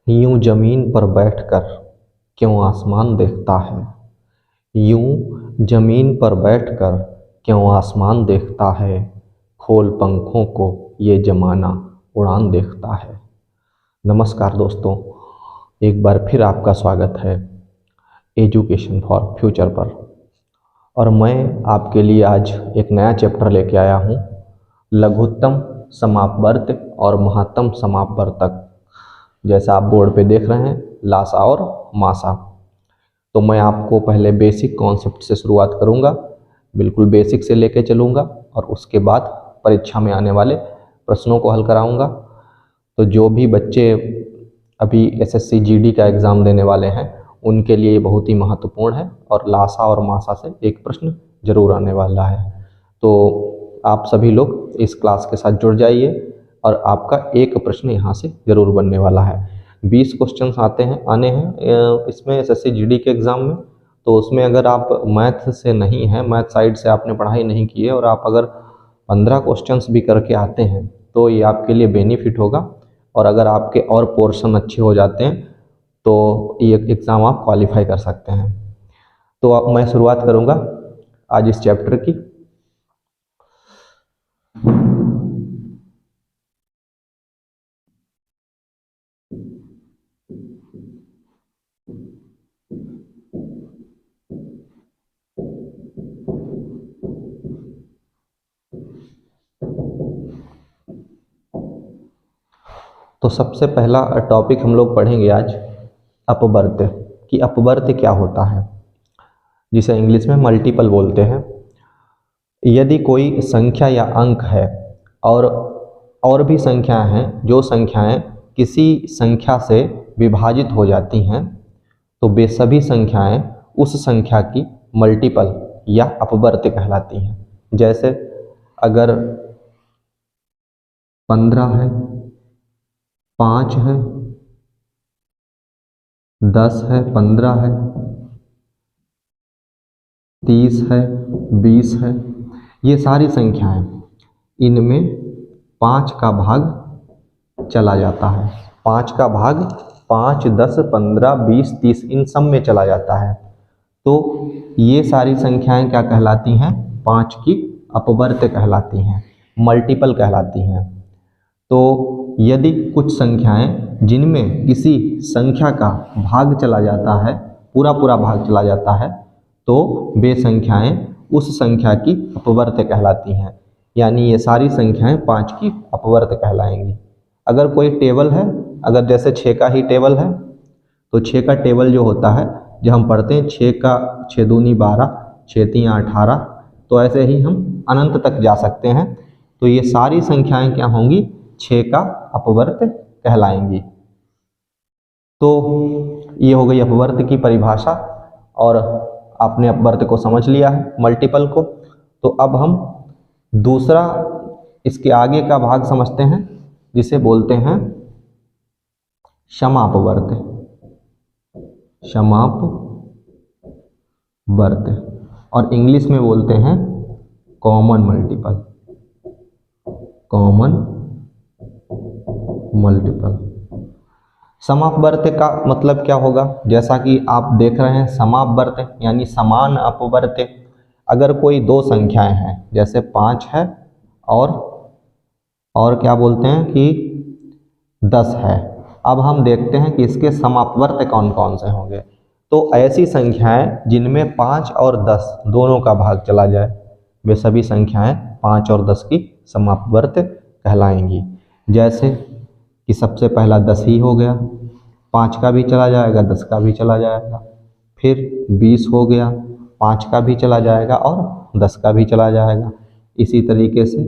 यूं जमीन पर बैठकर क्यों आसमान देखता है। यूं जमीन पर बैठकर क्यों आसमान देखता है। खोल पंखों को ये जमाना उड़ान देखता है। नमस्कार दोस्तों, एक बार फिर आपका स्वागत है एजुकेशन फॉर फ्यूचर पर। और मैं आपके लिए आज एक नया चैप्टर लेके आया हूँ, लघुत्तम समापवर्त और महत्तम समापवर्तक। जैसा आप बोर्ड पे देख रहे हैं, लासा और मासा। तो मैं आपको पहले बेसिक कॉन्सेप्ट से शुरुआत करूंगा, बिल्कुल बेसिक से लेके चलूंगा और उसके बाद परीक्षा में आने वाले प्रश्नों को हल कराऊंगा। तो जो भी बच्चे अभी एसएससी जीडी का एग्ज़ाम देने वाले हैं उनके लिए बहुत ही महत्वपूर्ण है, और लासा और मासा से एक प्रश्न जरूर आने वाला है। तो आप सभी लोग इस क्लास के साथ जुड़ जाइए और आपका एक प्रश्न यहाँ से जरूर बनने वाला है। 20 क्वेश्चन आने हैं इसमें एसएससी जीडी के एग्ज़ाम में। तो उसमें अगर आप मैथ से नहीं हैं, मैथ साइड से आपने पढ़ाई नहीं की है, और आप अगर 15 क्वेश्चंस भी करके आते हैं तो ये आपके लिए बेनिफिट होगा। और अगर आपके और पोर्शन अच्छे हो जाते हैं तो ये एग्ज़ाम आप क्वालिफाई कर सकते हैं। तो अब मैं शुरुआत करूँगा आज इस चैप्टर की। तो सबसे पहला टॉपिक हम लोग पढ़ेंगे आज अपवर्त, कि अपवर्त क्या होता है, जिसे इंग्लिश में मल्टीपल बोलते हैं। यदि कोई संख्या या अंक है और भी संख्याएं हैं, जो संख्याएं किसी संख्या से विभाजित हो जाती हैं, तो वे सभी संख्याएं उस संख्या की मल्टीपल या अपवर्त कहलाती हैं। जैसे अगर 15 है, 5 है, 10 है, 15 है, 30 है, 20 है, ये सारी संख्याएं, इनमें 5 का भाग चला जाता है। 5 का भाग 5, 10, 15, 20, 30 इन सब में चला जाता है। तो ये सारी संख्याएं क्या कहलाती हैं? 5 की अपवर्त कहलाती हैं, मल्टीपल कहलाती हैं। तो यदि कुछ संख्याएं जिनमें किसी संख्या का भाग चला जाता है, पूरा भाग चला जाता है, तो वे संख्याएं उस संख्या की अपवर्त कहलाती हैं। यानी ये सारी संख्याएं 5 की अपवर्त कहलाएंगी। अगर कोई टेबल है, अगर जैसे 6 का ही टेबल है, तो 6 का टेबल जो होता है, जब हम पढ़ते हैं 6 का 6 दूनी 12, 6 तीन 18, तो ऐसे ही हम अनंत तक जा सकते हैं। तो ये सारी संख्याएं क्या होंगी? 6 का अपवर्त कहलाएंगी। तो ये हो गई अपवर्त की परिभाषा, और आपने अपवर्त को समझ लिया है, मल्टीपल को। तो अब हम दूसरा इसके आगे का भाग समझते हैं, जिसे बोलते हैं समापवर्त। समापवर्त, और इंग्लिश में बोलते हैं कॉमन मल्टीपल। Common multiple. समापवर्त का मतलब क्या होगा? जैसा कि आप देख रहे हैं, समापवर्त यानी समान अपवर्त। अगर कोई दो संख्याएं हैं, जैसे 5 है और क्या बोलते हैं कि 10 है। अब हम देखते हैं कि इसके समापवर्त कौन कौन से होंगे। तो ऐसी संख्याएं जिनमें 5 और 10 दोनों का भाग चला जाए, वे सभी संख्याएं 5 और 10 की समापवर्त कहलाएंगी। जैसे कि सबसे पहला 10 ही हो गया, 5 का भी चला जाएगा, 10 का भी चला जाएगा। फिर 20 हो गया, 5 का भी चला जाएगा और 10 का भी चला जाएगा। इसी तरीके से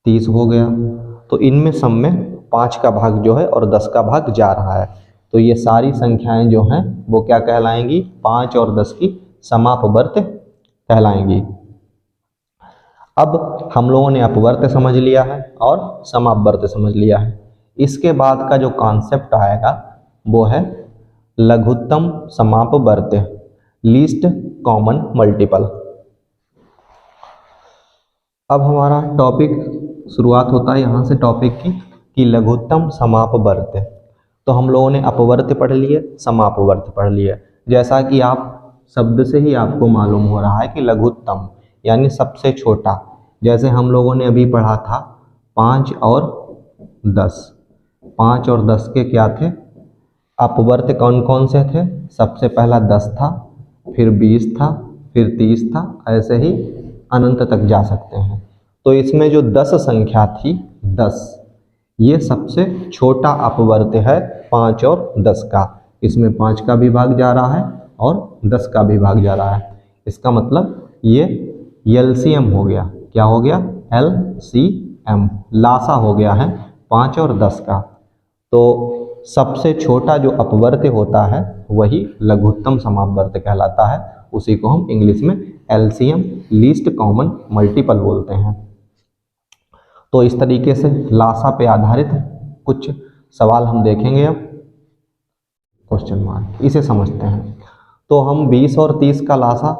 30 हो गया। तो इनमें सब में 5 का भाग जो है और 10 का भाग जा रहा है। तो ये सारी संख्याएं जो हैं वो क्या कहलाएंगी? 5 और 10 की समापवर्त कहलाएंगी। अब हम लोगों ने अपवर्त समझ लिया है और समापवर्त समझ लिया है। इसके बाद का जो कॉन्सेप्ट आएगा वो है लघुत्तम समापवर्त, लीस्ट कॉमन मल्टीपल। अब हमारा टॉपिक शुरुआत होता है यहाँ से टॉपिक की, कि लघुत्तम समापवर्त। तो हम लोगों ने अपवर्त पढ़ लिए, समापवर्त पढ़ लिए। जैसा कि आप शब्द से ही आपको मालूम हो रहा है कि लघुत्तम यानी सबसे छोटा। जैसे हम लोगों ने अभी पढ़ा था 5 और 10, 5 और 10 के क्या थे अपवर्त, कौन कौन से थे? सबसे पहला 10 था, फिर 20 था, फिर 30 था, ऐसे ही अनंत तक जा सकते हैं। तो इसमें जो 10 संख्या थी 10, ये सबसे छोटा अपवर्त है 5 और 10 का। इसमें 5 का भी भाग जा रहा है और 10 का भी भाग जा रहा है। इसका मतलब ये एलसीएम हो गया। क्या हो गया? एलसीएम, लासा हो गया है 5 और 10 का। तो सबसे छोटा जो अपवर्त होता है वही लघुत्तम समापवर्त कहलाता है। उसी को हम इंग्लिश में एलसीएम, लीस्ट कॉमन मल्टीपल बोलते हैं। तो इस तरीके से लासा पे आधारित कुछ सवाल हम देखेंगे। अब क्वेश्चन मार्क, इसे समझते हैं। तो हम 20 और 30 का लासा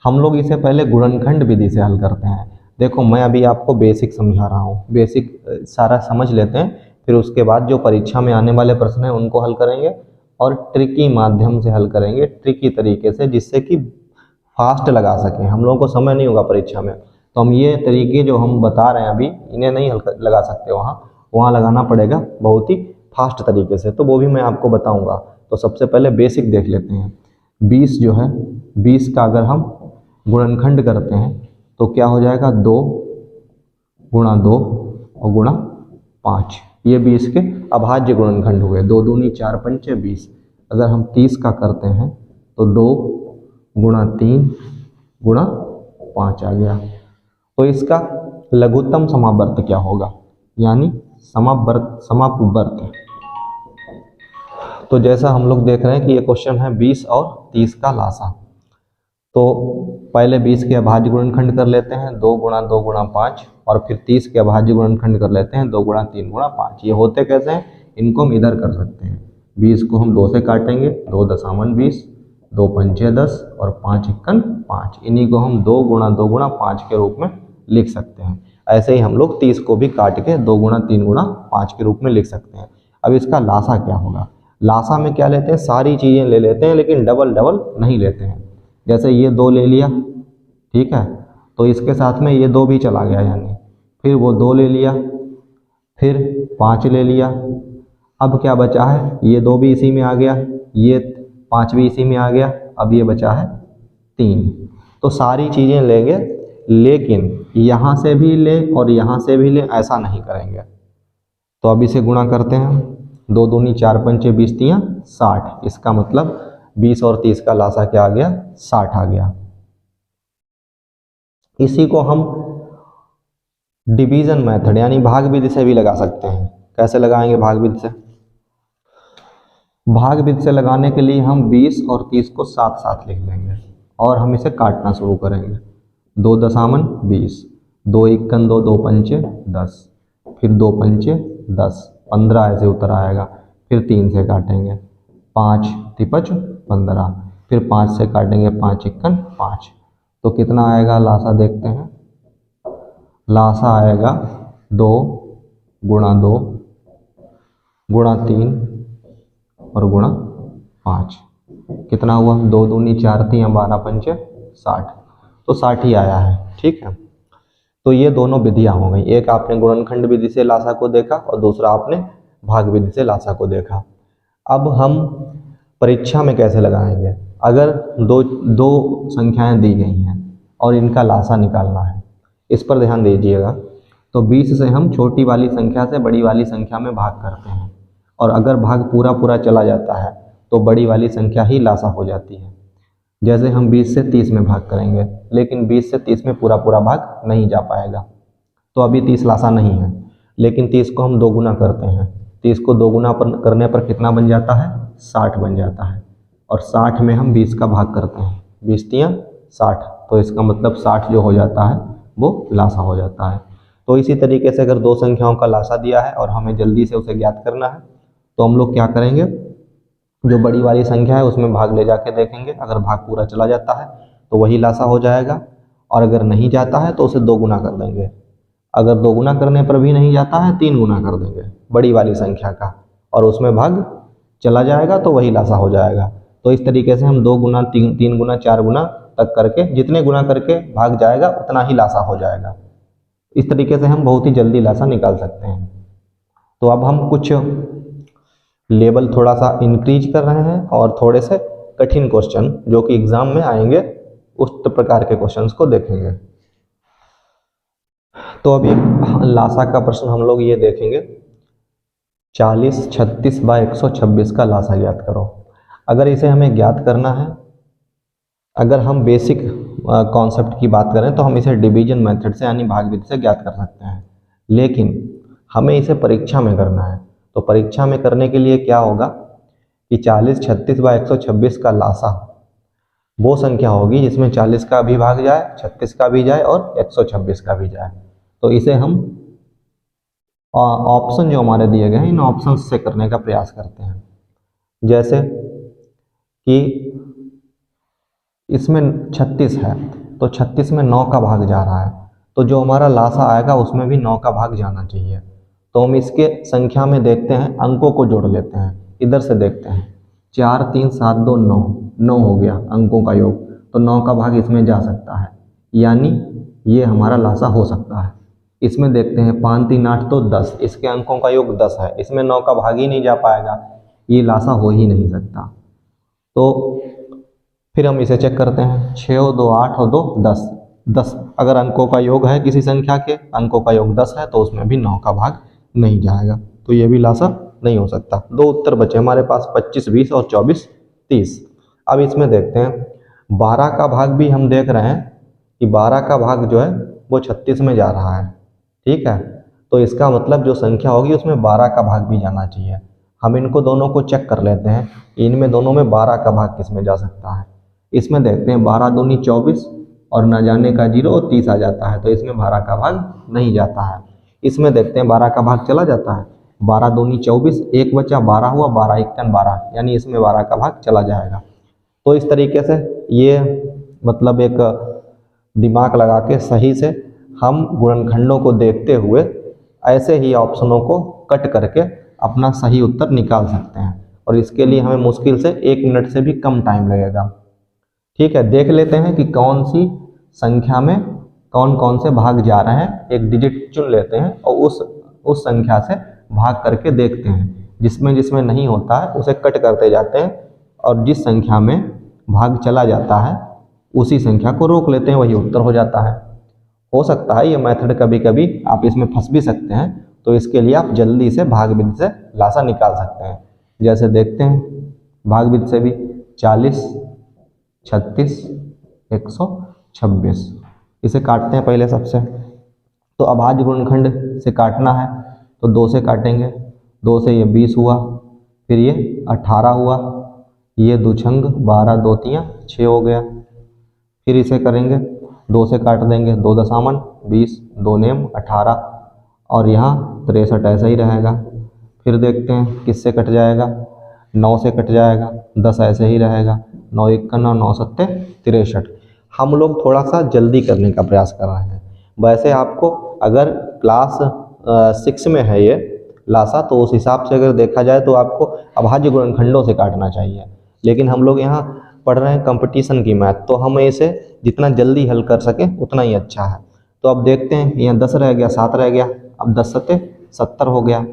हम लोग इसे पहले गुणनखंड विधि से हल करते हैं। देखो मैं अभी आपको बेसिक समझा रहा हूँ, बेसिक सारा समझ लेते हैं, फिर उसके बाद जो परीक्षा में आने वाले प्रश्न हैं उनको हल करेंगे और ट्रिकी माध्यम से हल करेंगे, ट्रिकी तरीके से, जिससे कि फास्ट लगा सकें। हम लोगों को समय नहीं होगा परीक्षा में, तो हम ये तरीके जो हम बता रहे हैं अभी इन्हें नहीं लगा सकते, वहाँ लगाना पड़ेगा बहुत ही फास्ट तरीके से। तो वो भी मैं आपको बताऊँगा। तो सबसे पहले बेसिक देख लेते हैं। 20 जो है, 20 का अगर हम गुणनखंड करते हैं तो क्या हो जाएगा? 2 गुणा 2 और गुणा 5, ये 20 के अभाज्य गुणनखंड हुए। 2 दूनी 4 पंचे 20। अगर हम 30 का करते हैं तो 2 गुणा 3 गुणा 5 आ गया। तो इसका लघुत्तम समापवर्त क्या होगा? यानी समापवर्त। तो जैसा हम लोग देख रहे हैं कि ये क्वेश्चन है 20 और 30 का लासा। तो पहले 20 के अभाज्य गुणनखंड कर लेते हैं, 2 गुणा 2 गुणा 5, और फिर 30 के अभाज्य गुणनखंड कर लेते हैं, 2 गुणा 3 गुणा 5। ये होते कैसे हैं? इनको हम इधर कर सकते हैं। 20 को हम 2 से काटेंगे, 2 दशामन 20, 2 पंचे 10 और 5 इक्कन 5। इन्हीं को हम 2 गुणा 2 गुणा 5 के रूप में लिख सकते हैं। ऐसे ही हम लोग 30 को भी काट के 2 गुणा 3 गुणा 5 के रूप में लिख सकते हैं। अब इसका लासा क्या होगा? लासा में क्या लेते हैं? सारी चीज़ें ले लेते हैं, लेकिन डबल डबल नहीं लेते हैं। जैसे ये 2 ले लिया, ठीक है, तो इसके साथ में ये 2 भी चला गया, यानी फिर वो 2 ले लिया, फिर 5 ले लिया। अब क्या बचा है? ये 2 भी इसी में आ गया, ये 5 भी इसी में आ गया। अब ये बचा है 3। तो सारी चीज़ें लेंगे, लेकिन यहाँ से भी ले और यहाँ से भी ले, ऐसा नहीं करेंगे। तो अब इसे गुणा करते हैं। 2 दूनी 4 पंचे 20 तियाँ 60। इसका मतलब 20 और 30 का लासा क्या आ गया? 60 आ गया। इसी को हम डिवीजन मेथड यानी भाग विधि से भी लगा सकते हैं। कैसे लगाएंगे भाग विधि से? भाग विधि से लगाने के लिए हम 20 और 30 को साथ साथ लिख लेंगे और हम इसे काटना शुरू करेंगे। 2 दशामन 20, 2 इक्कन 2, 2 पंचे 10, फिर 2 पंचे 10, 15 ऐसे उतर आएगा। फिर 3 से काटेंगे, 5 तिपच 15, फिर 5 से काटेंगे, 5 इक्कन 5। तो कितना आएगा लासा? देखते हैं। लासा आएगा 2 गुणा 2 गुणा 3 और गुणा 5। कितना हुआ? 2 दूनी 4 तियाँ 12 पंचे 60। तो 60 ही आया है, ठीक है। तो ये दोनों विधियाँ हो गई। एक आपने गुणनखंड विधि से लासा को देखा और दूसरा आपने भाग विधि से लासा को देखा। अब हम परीक्षा में कैसे लगाएंगे? अगर दो संख्याएं दी गई हैं और इनका लासा निकालना है, इस पर ध्यान दीजिएगा। तो 20 से हम छोटी वाली संख्या से बड़ी वाली संख्या में भाग करते हैं, और अगर भाग पूरा पूरा चला जाता है तो बड़ी वाली संख्या ही लासा हो जाती है। जैसे हम 20 से 30 में भाग करेंगे, लेकिन 20 से 30 में पूरा पूरा भाग नहीं जा पाएगा, तो अभी 30 लासा नहीं है। लेकिन 30 को हम 2 गुना करते हैं, 30 को 2 गुना करने पर कितना बन जाता है? 60 बन जाता है। और 60 में हम 20 का भाग करते हैं, 20 तियाँ 60, तो इसका मतलब 60 जो हो जाता है वो लासा हो जाता है। तो इसी तरीके से अगर 2 संख्याओं का लासा दिया है और हमें जल्दी से उसे ज्ञात करना है, तो हम लोग क्या करेंगे? जो बड़ी वाली संख्या है उसमें भाग ले जाके देखेंगे। अगर भाग पूरा चला जाता है तो वही लासा हो जाएगा, और अगर नहीं जाता है तो उसे 2 गुना कर देंगे। अगर 2 गुना करने पर भी नहीं जाता है, 3 गुना कर देंगे बड़ी वाली संख्या का, और उसमें भाग चला जाएगा तो वही लासा हो जाएगा। तो इस तरीके से हम 2 गुना 3 गुना 4 गुना तक करके जितने गुना करके भाग जाएगा उतना ही लासा हो जाएगा। इस तरीके से हम बहुत ही जल्दी लासा निकाल सकते हैं। तो अब हम कुछ लेवल थोड़ा सा इंक्रीज कर रहे हैं और थोड़े से कठिन क्वेश्चन जो कि एग्जाम में आएंगे उस प्रकार के क्वेश्चंस को देखेंगे। तो अभी लासा का प्रश्न हम लोग ये देखेंगे, 40 36 बाय 126 का लासा ज्ञात करो। अगर इसे हमें ज्ञात करना है, अगर हम बेसिक कॉन्सेप्ट की बात करें तो हम इसे डिवीजन मेथड से यानी भाग विधि से ज्ञात कर सकते हैं, लेकिन हमें इसे परीक्षा में करना है। तो परीक्षा में करने के लिए क्या होगा कि 40 36 बाय 126 का लासा वो संख्या होगी जिसमें 40 का भी भाग जाए, 36 का भी जाए और 126 का भी जाए। तो इसे हम ऑप्शन जो हमारे दिए गए हैं इन ऑप्शन से करने का प्रयास करते हैं। जैसे कि इसमें 36 है तो 36 में 9 का भाग जा रहा है, तो जो हमारा लासा आएगा उसमें भी 9 का भाग जाना चाहिए। तो हम इसके संख्या में देखते हैं, अंकों को जोड़ लेते हैं। इधर से देखते हैं 4 3 7 2 9, 9 हो गया अंकों का योग, तो 9 का भाग इसमें जा सकता है, यानी ये हमारा लासा हो सकता है। इसमें देखते हैं 5 3 8 तो 10, इसके अंकों का योग 10 है, इसमें 9 का भाग ही नहीं जा पाएगा, ये लासा हो ही नहीं सकता। तो फिर हम इसे चेक करते हैं, 6 और 2 8 और 2 10, 10 अगर अंकों का योग है किसी संख्या के, अंकों का योग 10 है तो उसमें भी 9 का भाग नहीं जाएगा, तो ये भी लासा नहीं हो सकता। 2 उत्तर बचे हमारे पास, 25 20 और 24 30। अब इसमें देखते हैं 12 का भाग भी हम देख रहे हैं कि 12 का भाग जो है वो 36 में जा रहा है, ठीक है। तो इसका मतलब जो संख्या होगी उसमें 12 का भाग भी जाना चाहिए। हम इनको दोनों को चेक कर लेते हैं, इनमें दोनों में 12 का भाग किस में जा सकता है। इसमें देखते हैं 12 दूनी 24 और न जाने का 0 और 30 आ जाता है, तो इसमें 12 का भाग नहीं जाता है। इसमें देखते हैं 12 का भाग चला जाता है, 12 दूनी 24, 1 बचा 12 हुआ, 12 1 12, यानी इसमें 12 का भाग चला जाएगा। तो इस तरीके से ये मतलब एक दिमाग लगा के सही से हम गुणनखंडों को देखते हुए ऐसे ही ऑप्शनों को कट करके अपना सही उत्तर निकाल सकते हैं, और इसके लिए हमें मुश्किल से 1 मिनट से भी कम टाइम लगेगा। ठीक है, देख लेते हैं कि कौन सी संख्या में कौन कौन से भाग जा रहे हैं। एक डिजिट चुन लेते हैं और उस संख्या से भाग करके देखते हैं, जिसमें जिसमें नहीं होता है उसे कट करते जाते हैं, और जिस संख्या में भाग चला जाता है उसी संख्या को रोक लेते हैं, वही उत्तर हो जाता है। हो सकता है ये मेथड कभी कभी आप इसमें फंस भी सकते हैं, तो इसके लिए आप जल्दी से भाग विधि से लासा निकाल सकते हैं। जैसे देखते हैं भाग विधि से भी 40 36 126, इसे काटते हैं पहले सबसे। तो अभाज्य गुणनखंड से काटना है तो 2 से काटेंगे, 2 से ये 20 हुआ, फिर ये 18 हुआ, ये दुछंग 12 2 3 6 हो गया। फिर इसे करेंगे 2 से काट देंगे, 2 दशामन 20, 2 नेम 18, और यहाँ 63 ऐसा ही रहेगा। फिर देखते हैं किससे कट जाएगा, 9 से कट जाएगा, 10 ऐसे ही रहेगा, 9 1 9 9 7 63। हम लोग थोड़ा सा जल्दी करने का प्रयास कर रहे हैं। वैसे आपको अगर क्लास 6 में है ये लासा, तो उस हिसाब से अगर देखा जाए तो आपको अभाज्य गुणनखंडों से काटना चाहिए, लेकिन हम लोग यहाँ पढ़ रहे हैं कंपटीशन की मैथ, तो हम इसे जितना जल्दी हल कर सके उतना ही अच्छा है। तो अब देखते हैं, यहाँ 10 रह गया, 7 रह गया, अब 10 7 70 हो गया,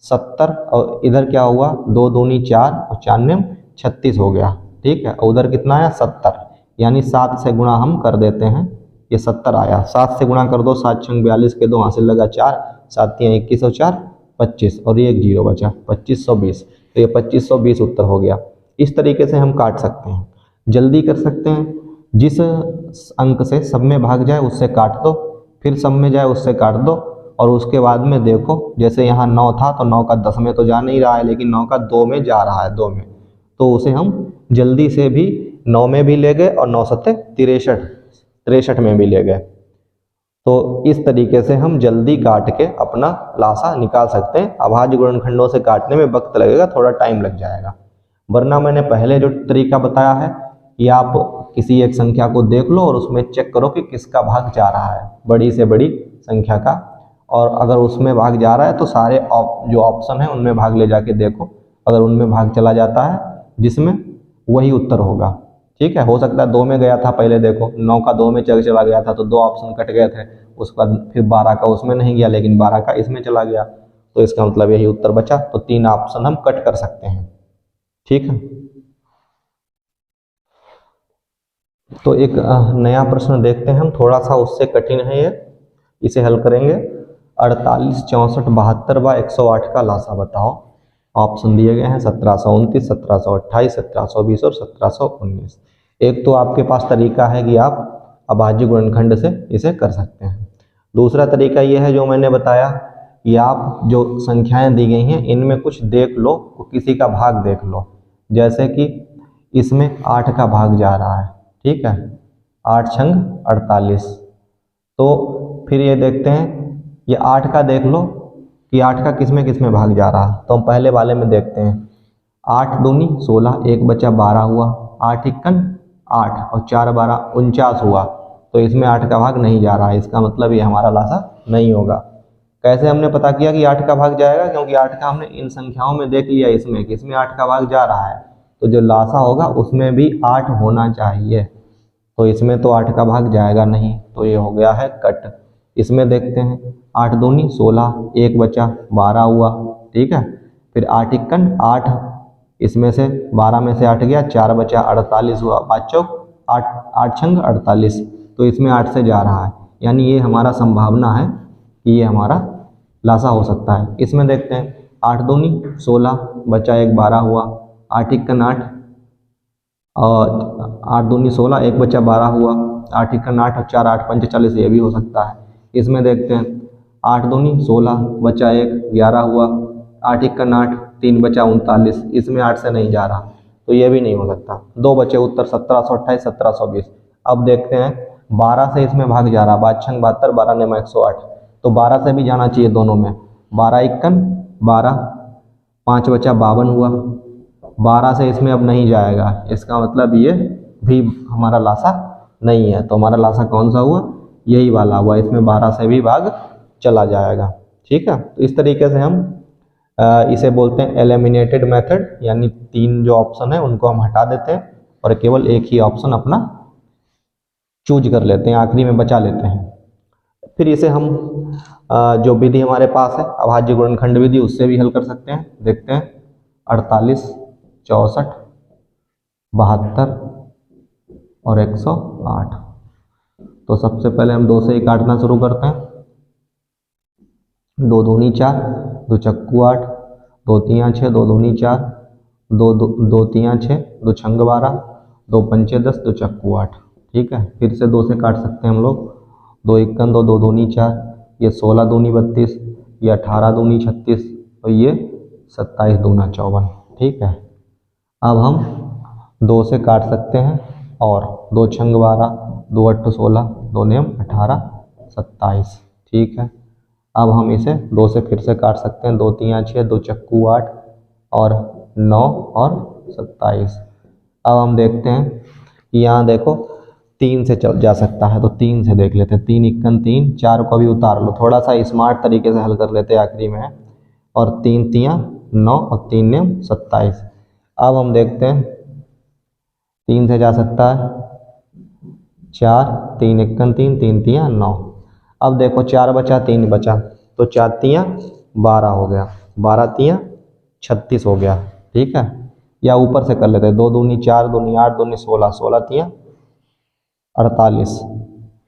70, और इधर क्या हुआ 2 दूनी 4 और 4 नेम 36 हो गया, ठीक है। और उधर कितना आया 70, यानी 7 से गुणा हम कर देते हैं, ये 70 आया, 7 से गुणा कर दो, 7 6 42 के 2 हासिल लगा 4, 7 3 21 और 4 25, और ये एक 0 बचा, 2520, तो ये 2520 उत्तर हो गया। इस तरीके से हम काट सकते हैं, जल्दी कर सकते हैं। जिस अंक से सब में भाग जाए उससे काट दो, फिर सब में जाए उससे काट दो, और उसके बाद में देखो जैसे यहाँ 9 था तो 9 का 10 में तो जा नहीं रहा है, लेकिन 9 का 2 में जा रहा है, 2 में, तो उसे हम जल्दी से भी 9 में भी ले गए और 9 7 63 में भी ले गए। तो इस तरीके से हम जल्दी काट के अपना लासा निकाल सकते हैं। अभाज्य गुणनखंडों से काटने में वक्त लगेगा, थोड़ा टाइम लग जाएगा, वरना मैंने पहले जो तरीका बताया है कि आप किसी एक संख्या को देख लो और उसमें चेक करो कि किसका भाग जा रहा है, बड़ी से बड़ी संख्या का, और अगर उसमें भाग जा रहा है तो सारे जो ऑप्शन है उनमें भाग ले जाके देखो, अगर उनमें भाग चला जाता है जिसमें, वही उत्तर होगा। ठीक है, हो सकता है 2 में गया था, पहले देखो 9 का 2 में चला गया था तो 2 ऑप्शन कट गए थे, उसके बाद फिर 12 का उसमें नहीं गया लेकिन 12 का इसमें चला गया, तो इसका मतलब यही उत्तर बचा, तो 3 ऑप्शन हम कट कर सकते हैं। ठीक है, तो एक नया प्रश्न देखते हैं हम, थोड़ा सा उससे कठिन है ये, इसे हल करेंगे। 48, 64, 72 व 108 का लासा बताओ। ऑप्शन दिए गए हैं 1729, 1728, 1720 और 1719। एक तो आपके पास तरीका है कि आप अभाज्य गुणनखंड से इसे कर सकते हैं। दूसरा तरीका यह है जो मैंने बताया कि आप जो संख्याएं दी गई हैं इनमें कुछ देख लो, किसी का भाग देख लो, जैसे कि इसमें 8 का भाग जा रहा है। ठीक है, 8 छंग 48, तो फिर ये देखते हैं, ये 8 का देख लो कि 8 का किस में भाग जा रहा है, तो हम पहले वाले में देखते हैं। 8 दूनी 16, एक बचा 12 हुआ, 8 इक्कन 8 और 4 12 49 हुआ, तो इसमें 8 का भाग नहीं जा रहा है, इसका मतलब ये हमारा लासा नहीं होगा। कैसे हमने पता किया कि 8 का भाग जाएगा, क्योंकि 8 का हमने इन संख्याओं में देख लिया, इसमें कि इसमें 8 का भाग जा रहा है, तो जो लासा होगा उसमें भी 8 होना चाहिए, तो इसमें तो 8 का भाग जाएगा नहीं, तो ये हो गया है कट। इसमें देखते हैं, 8 दूनी 16, एक बचा 12 हुआ। ठीक है, फिर 8 इक्कन 8, इसमें से 12 में से 8 गया, 4 बचा 48 हुआ, 5 चौक 8, 8 छंग 48, तो इसमें 8 से जा रहा है, यानी ये हमारा संभावना है कि ये हमारा लासा हो सकता है। इसमें देखते हैं, 8 दूनी 16, बचा एक 12 हुआ, 8 इक्कन 8 और 8 दूनी 16, एक बचा 12 हुआ, 8 इक्कन 8 और 4 8 पंच 40, ये भी हो सकता है। इसमें देखते हैं, 8 दूनी 16, बचा एक 11 हुआ, 8 इक्कन 8, 3 बचा 39, इसमें 8 से नहीं जा रहा, तो ये भी नहीं हो सकता। 2 बचे उत्तर 1728, 1720। अब देखते हैं, 12 से इसमें भाग जा रहा, 5 छंग 72, 12 नेमा 108, तो 12 से भी जाना चाहिए दोनों में। 12 इक्कन 12, 5 बचा 52 हुआ, 12 से इसमें अब नहीं जाएगा, इसका मतलब ये भी हमारा लासा नहीं है, तो हमारा लासा कौन सा हुआ, यही वाला हुआ, इसमें 12 से भी भाग चला जाएगा। ठीक है, तो इस तरीके से हम इसे बोलते हैं एलिमिनेटेड मेथड, यानी 3 जो ऑप्शन है उनको हम हटा देते हैं और केवल एक ही ऑप्शन अपना चूज कर लेते हैं, आखिरी में बचा लेते हैं। फिर इसे हम जो विधि हमारे पास है अभाज्य गुणनखंड विधि, उससे भी हल कर सकते हैं। देखते हैं, 48, 64, 72 और 108। तो सबसे पहले हम 2 से ही काटना शुरू करते हैं। 2 दूनी 4, 2 चक्कू 8, 2 तियाँ 6, 2 दूनी 4, 2 तियाँ 6, 2 छंग 12, 2 पंचे 10, 2 चक्कू 8। ठीक है, फिर से 2 से काट सकते हैं हम लोग। 2 इक्कन 2, 2 दूनी 4, ये 16 दूनी 32, ये 18 दूनी 36 और ये 27 दूना 54। ठीक है, अब हम 2 से काट सकते हैं और 2 छंग 12, 2 अट्ठ 16, 2 नेम 18, 27। ठीक है, अब हम इसे 2 से फिर से काट सकते हैं, 2 तियाँ 6, 2 चक्कू 8 और 9 और 27। अब हम देखते हैं कि यहाँ देखो 3 से जा सकता है, तो 3 से देख लेते हैं। 3 इक्कन 3, 4 को भी उतार लो, थोड़ा सा स्मार्ट तरीके से हल कर लेते हैं आखिरी में, और 3 तियाँ 9 और 3 नेम 27। अब हम देखते हैं, 3 से जा सकता है 4, 3 इक्कन 3, 3 तियाँ 9। अब देखो 4 बचा 3 बचा, तो 4 तियाँ 12 हो गया, 12 तियाँ 36 हो गया। ठीक है, या ऊपर से कर लेते हैं, 2 दूनी 4, दूनी 8, दूनी 16, 16 तियाँ 48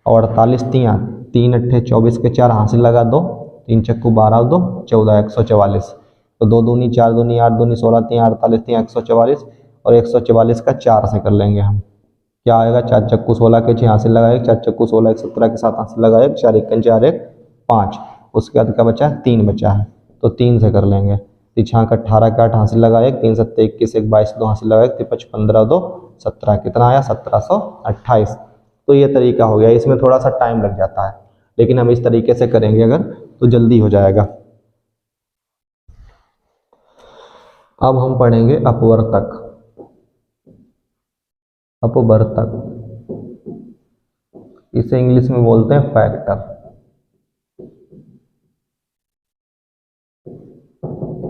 और 48 तियाँ 3 अट्ठे 24 के 4 हासिल लगा 2, 3 चक्कू 12 2 14, 144। तो 2 दूनी 4 दूनी 8 दूनी 16 तियाँ 48 तियाँ 144 और 144 का 4 से कर लेंगे हम, क्या आएगा, 4 चक्कू 16 के 6 हासिल लगा 1, 4 चक्कू 16 एक 17 के 7 हासिल लगा 1, 4 इक्कन 4 1 5, उसके बाद का बचा 3 बचा है, तो 3 से कर लेंगे। 6 का 18 का 8 हासिल लगा 1, 3 7 21 1 22 2 हासिल लगा 1, 5 15 2 17, कितना आया 1728। तो ये तरीका हो गया, इसमें थोड़ा सा टाइम लग जाता है, लेकिन हम इस तरीके से करेंगे अगर तो जल्दी हो जाएगा। अब हम पढ़ेंगे अपवर्तक। अपवर्तक, इसे इंग्लिश में बोलते हैं फैक्टर।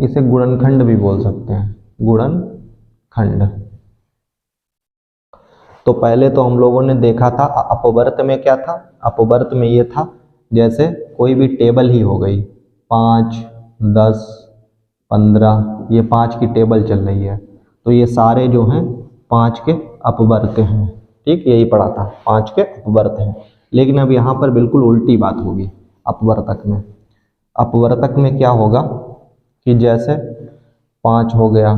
इसे गुणनखंड भी बोल सकते हैं, गुणनखंड। तो पहले तो हम लोगों ने देखा था अपवर्त में क्या था, अपवर्त में ये था जैसे कोई भी टेबल ही हो गई, 5, 10, 15, ये 5 की टेबल चल रही है, तो ये सारे जो हैं 5 के अपवर्त हैं। ठीक, यही पढ़ा था, 5 के अपवर्त हैं। लेकिन अब यहाँ पर बिल्कुल उल्टी बात होगी अपवर्तक में। अपवर्तक में क्या होगा कि जैसे 5 हो गया,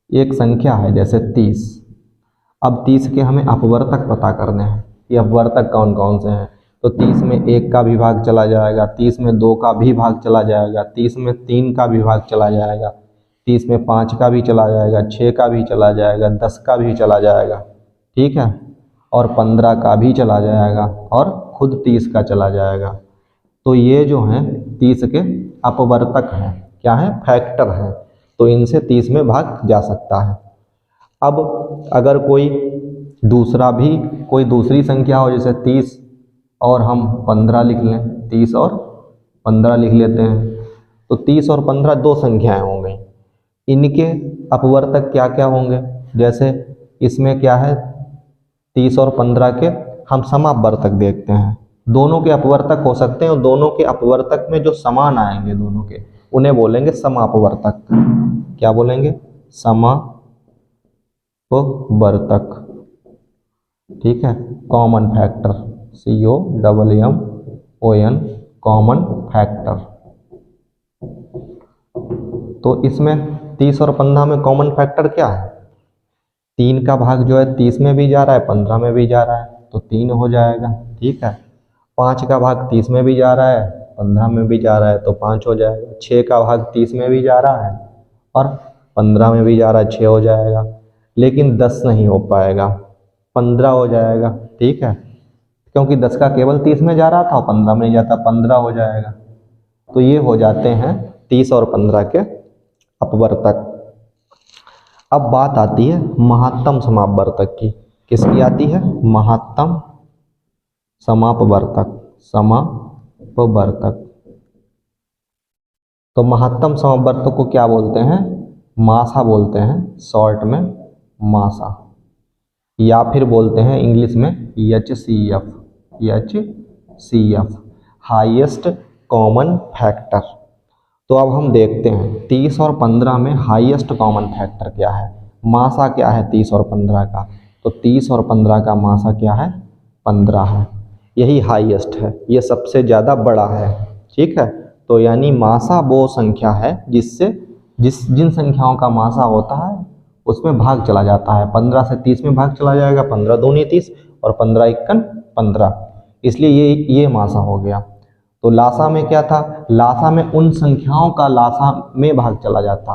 एक संख्या है जैसे 30, अब 30 के हमें अपवर्तक पता करने हैं कि अपवर्तक कौन कौन से हैं। तो 30 में 1 का भी भाग चला जाएगा, 30 में 2 का भी भाग चला जाएगा, 30 में 3 का भी भाग चला जाएगा, 30 में 5 का भी चला जाएगा, 6 का भी चला जाएगा, 10 का भी चला जाएगा, ठीक है, और 15 का भी चला जाएगा, और खुद 30 का चला जाएगा। तो ये जो हैं 30 के अपवर्तक हैं, क्या है, फैक्टर हैं। तो इनसे 30 में भाग जा सकता है। अब अगर कोई दूसरा भी कोई दूसरी संख्या हो, जैसे 30 और हम 15 लिख लें, 30 और 15 लिख लेते हैं, तो 30 और 15 दो संख्याएं हो गई। इनके अपवर्तक क्या क्या होंगे, जैसे इसमें क्या है, 30 और 15 के हम समापवर्तक देखते हैं। दोनों के अपवर्तक हो सकते हैं, और दोनों के अपवर्तक में जो समान आएंगे दोनों के, उन्हें बोलेंगे समापवर्तक। क्या बोलेंगे, समापवर्तक। ठीक है, common factor, COMMON, common factor. तो इसमें 30 और 15 में कॉमन फैक्टर क्या है, 3 का भाग जो है 30 में भी जा रहा है, 15 में भी जा रहा है, तो 3 हो जाएगा। ठीक है, 5 का भाग 30 में भी जा रहा है, 15 में भी जा रहा है, तो 5 हो जाएगा। 6 का भाग 30 में भी जा रहा है और 15 में भी जा रहा है, 6 हो जाएगा। लेकिन 10 नहीं हो पाएगा, 15 हो जाएगा। ठीक है, क्योंकि 10 का केवल 30 में जा रहा था और 15 में नहीं जाता, 15 हो जाएगा। तो ये हो जाते हैं 30 और 15 के अपवर्तक। अब बात आती है महत्तम समापवर्तक की। किसकी आती है, महत्तम समापवर्तक, समापवर्तक। तो महत्तम समापवर्तक को क्या बोलते हैं, मासा बोलते हैं, शॉर्ट में मासा, या फिर बोलते हैं इंग्लिश में HCF, HCF, highest common factor. तो अब हम देखते हैं 30 और 15 में हाईएस्ट कॉमन फैक्टर क्या है, मासा क्या है 30 और 15 का। तो 30 और 15 का मासा क्या है, 15 है, यही हाईएस्ट है, ये सबसे ज़्यादा बड़ा है। ठीक है, तो यानी मासा वो संख्या है जिन संख्याओं का मासा होता है उसमें भाग चला जाता है। 15 से 30 में भाग चला जाएगा, 15 दूनी 30 और 15 इक्कन 15, इसलिए ये मासा हो गया। तो लासा में क्या था, लासा में उन संख्याओं का लासा में भाग चला जाता,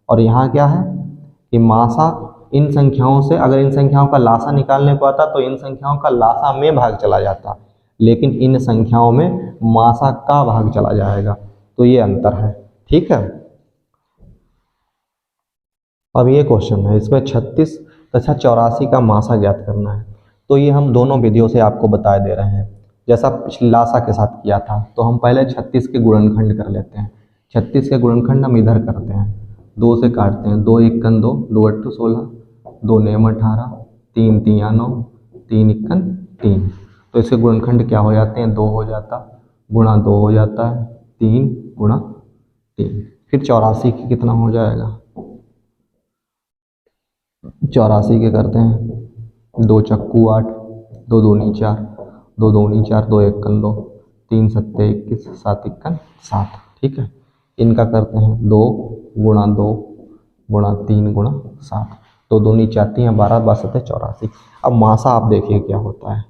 और यहाँ क्या है कि मासा इन संख्याओं से, अगर इन संख्याओं का लासा निकालने को आता तो इन संख्याओं का लासा में भाग चला जाता, लेकिन इन संख्याओं में मासा का भाग चला जाएगा। तो ये अंतर है। ठीक है, अब ये क्वेश्चन है, इसमें 36 तथा 84 का मासा ज्ञात करना है। तो ये हम दोनों विधियों से आपको बताए दे रहे हैं, जैसा पिछले लासा के साथ किया था। तो हम पहले 36 के गुणनखंड कर लेते हैं। 36 के गुणनखंड हम इधर करते हैं, 2 से काटते हैं, 2 इक्कन 2, 2 अट्ठू 16, 2 नेम 18, 3 तिया 9, 3 इक्कन 3। तो इसके गुणनखंड क्या हो जाते हैं, 2 हो जाता, गुणा 2 हो जाता है, 3 गुणा 3। फिर 84 की कितना हो जाएगा, 84 के करते हैं, 2 चक्कू 8, 2 दूनी 4, 2 दूनी 4, 2 इक्कन 2, 3 सत्ते 21, 7 इक्कन 7। ठीक है, इनका करते हैं 2 गुणा 2 गुणा 3 गुणा 7, 2 दूनी 4 3 12, 12 सत्ते 84। अब मासा आप देखिए क्या होता है,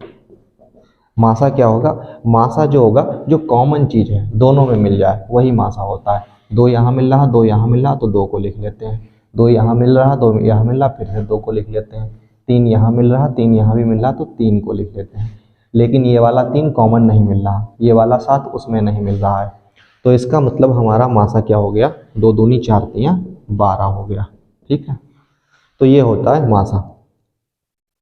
मासा क्या होगा, मासा जो होगा जो कॉमन चीज़ है दोनों में मिल जाए वही मासा होता है। 2 यहाँ मिल रहा, 2 यहाँ मिल रहा, तो 2 को लिख लेते हैं, 2 यहाँ मिल रहा, 2 यहाँ मिल रहा, फिर से 2 को लिख लेते हैं, 3 यहाँ मिल रहा, 3 यहाँ भी मिल रहा, तो 3 को लिख लेते हैं। लेकिन ये वाला 3 कॉमन नहीं मिल रहा, ये वाला 7 उसमें नहीं मिल रहा है, तो इसका मतलब हमारा मासा क्या हो गया, 2 दूनी 4 तियाँ 12 हो गया। ठीक है, तो ये होता है मासा।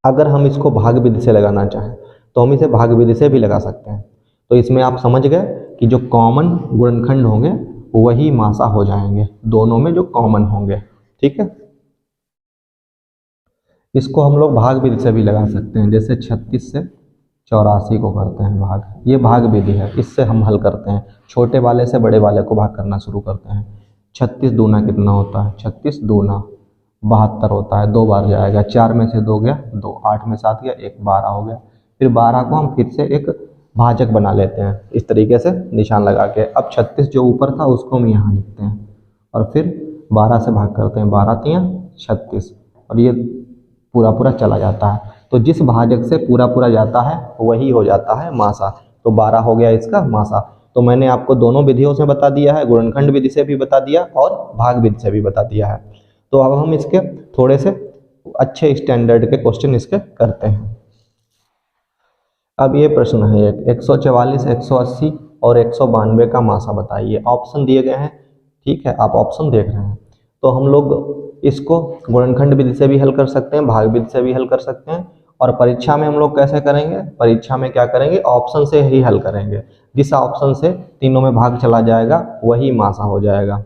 अगर हम इसको भाग विधि से लगाना चाहें तो हम इसे भाग विधि से भी लगा सकते हैं। तो इसमें आप समझ गए कि जो कॉमन गुणनखंड होंगे वही मासा हो जाएंगे, दोनों में जो कॉमन होंगे। ठीक है, इसको हम लोग भाग विधि से भी लगा सकते हैं, जैसे 36 से 84 को करते हैं भाग, ये भाग विधि है, इससे हम हल करते हैं, छोटे वाले से बड़े वाले को भाग करना शुरू करते हैं। 36 दूना कितना होता है, 36 दूना 72 होता है, 2 बार जाएगा, 4 में से 2 गया 2, 8 में 7 गया 1, 12 हो गया। फिर 12 को हम फिर से एक भाजक बना लेते हैं इस तरीके से निशान लगा के। अब 36 जो ऊपर था उसको हम यहाँ लिखते हैं और फिर 12 से भाग करते हैं, 12 तियाँ 36, और ये पूरा पूरा चला जाता है। तो जिस भाजक से पूरा पूरा जाता है वही हो जाता है मासा। तो 12 हो गया इसका मासा। तो मैंने आपको दोनों विधियों से बता दिया है, गुणनखंड विधि से भी बता दिया और भाग विधि से भी बता दिया है। तो अब हम इसके थोड़े से अच्छे स्टैंडर्ड के क्वेश्चन इसके करते हैं। अब ये प्रश्न है, 144, 180 और 192 का मासा बताइए। ऑप्शन दिए गए हैं, ठीक है, आप ऑप्शन देख रहे हैं। तो हम लोग इसको गुणनखंड विधि से भी हल कर सकते हैं, भाग विधि से भी हल कर सकते हैं, और परीक्षा में हम लोग कैसे करेंगे, परीक्षा में क्या करेंगे, ऑप्शन से ही हल करेंगे। जिस ऑप्शन से तीनों में भाग चला जाएगा वही मासा हो जाएगा।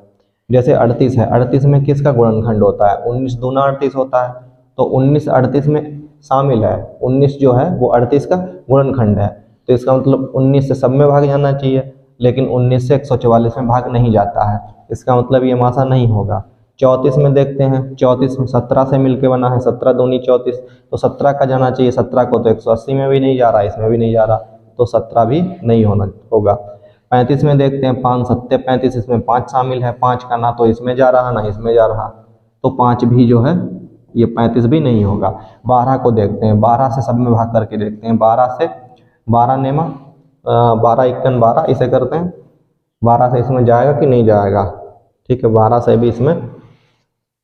जैसे 38 है, 38 में किसका गुणनखंड होता है, 19 दूना 38 होता है, तो 19 38 में शामिल है, 19 जो है वो 38 का गुणनखंड है। तो इसका मतलब 19 से सब में भाग जाना चाहिए, लेकिन 19 से 144 में भाग नहीं जाता है, इसका मतलब ये मासा नहीं होगा। 34 में देखते हैं, 34 में 17 से मिलके बना है, 17 दूनी 34, तो 17 का जाना चाहिए, 17 को तो 180 में भी नहीं जा रहा, इसमें भी नहीं जा रहा, तो 17 भी नहीं होगा। 35 में देखते हैं, 5 सत्ते 35, इसमें 5 शामिल है, 5 का ना तो इसमें जा रहा ना इसमें जा रहा, तो 5 भी जो है ये 35 भी नहीं होगा। 12 को देखते हैं, 12 से सब में भाग करके देखते हैं, 12 से 12 नेमा 12 इक्कन 12, इसे करते हैं, 12 से इसमें जाएगा कि नहीं जाएगा, ठीक है, 12 से भी इसमें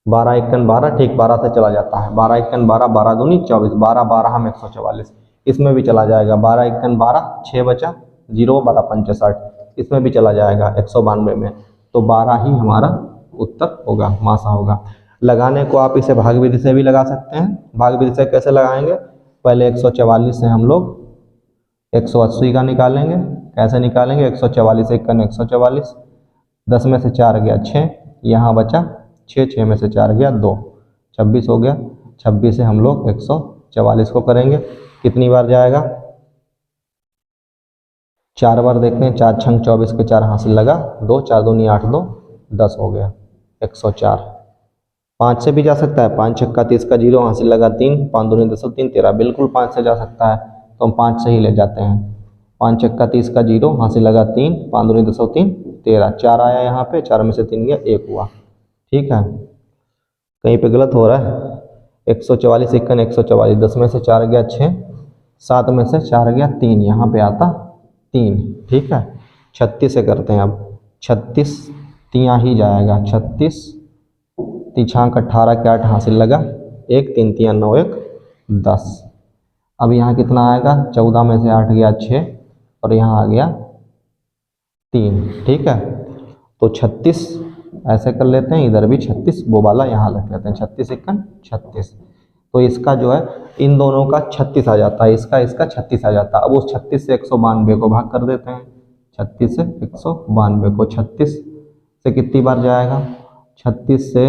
12 इक्कन 12, ठीक, 12 से चला जाता है, 12 इक्कन 12, 12 दूनी 24, 12 12 हम 144, इसमें भी चला जाएगा, 12 इक्कन 12, 6 बचा 0, 12 पंचे 60, इसमें भी चला जाएगा 192 में, तो 12 ही हमारा उत्तर होगा, मासा होगा। लगाने को आप इसे भाग विधि से भी लगा सकते हैं। भाग विधि से कैसे लगाएंगे, पहले 144 से हम लोग 180 का निकालेंगे। कैसे निकालेंगे, 144 इक्कन 144, 10 में से 4 गया 6, यहाँ बचा 6, 6 में से 4 गया 2, 26 हो गया। 26 से हम लोग 144 को करेंगे, कितनी बार जाएगा, 4 बार देखते हैं, 4 छंग 24 के 4 हासिल लगा 2, 4 दूनी 8, 2 10 हो गया 104। 5 से भी जा सकता है, 5 छक्का 30 का 0 हासिल लगा 3, 5 दूनी 10 3 13, बिल्कुल 5 से जा सकता है, तो हम 5 से ही ले जाते हैं। 5 छक्का 30 का 0 हासिल लगा 3, 5 दूनी 10 3 13, 4 आया यहाँ पे, 4 में से 3 गया 1 हुआ, ठीक है, कहीं पे गलत हो रहा है। 144 इक्कन 144, 10 में से 4 गया 6, 7 में से 4 गया 3, यहाँ पे आता 3, ठीक है। 36 से करते हैं, अब 36 तियाँ ही जाएगा, 36 तिछाक 18 के 8 हासिल लगा 1, 3 तियाँ 9 1 10। अब यहाँ कितना आएगा, 14 में से 8 गया 6 और यहाँ आ गया 3, ठीक है। तो 36 ऐसे कर लेते हैं, इधर भी 36, वो वाला यहाँ रख लेते हैं, 36 इक्कन 36, तो इसका जो है इन दोनों का 36 आ जाता है, इसका 36 आ जाता है। अब उस 36 से 192 को भाग कर देते हैं, 36 से 192 को, 36 से कितनी बार जाएगा, 36 से